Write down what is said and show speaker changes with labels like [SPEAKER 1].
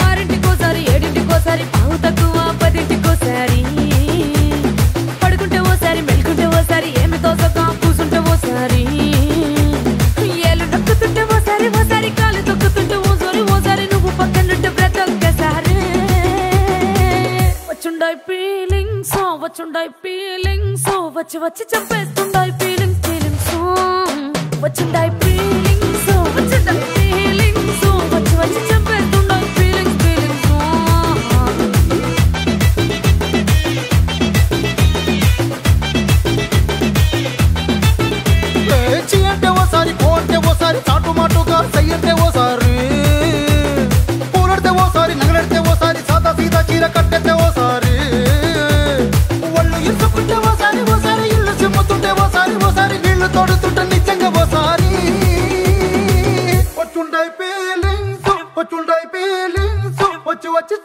[SPEAKER 1] ఆరింటికోసారి ఏడింటికోసారి పావు తక్కువ పదింటికోసారి పడుకుంటే ఓసారి మెలుకుంటే ఓసారి ఏమి తోసక కూసుంటే ఓసారి ఏళ్ళు నొక్కుతుంటే ఓసారి ఓసారి కాలు తొక్కుతుంటే ఓసారి ఓసారి నువ్వు పక్కనుంటే బ్రతొక్కసారి వచ్చుండాయి ఫీలింగ్స్ వచ్చి వచ్చి చంపేస్తుండాయి ఫీలింగ్స్ వచ్చుండాయి ఫీలింగ్స్ వచ్చి వచ్చి చంపేస్తుండాయి ఫీలింగ్స్
[SPEAKER 2] పేచి అంటే ఓసారి పోంటే ఓసారి చాటు మాటుగా సయ్యంటే ఓసారి పూలడితే ఓసారి నగలడితే ఓసారి సాదా సీదా చీర కట్టెతే ఓసారి ఒళ్ళు ఇసుకుంటే ఓసారి ఓసారి ఇల్లు సిమ్ముతుంటే ఓసారి ఓసారి నీళ్లు తోడుతుంటే నిజంగా ఓసారి వచ్చుండాయి ఫీలింగ్స్ వచ్చి వచ్చి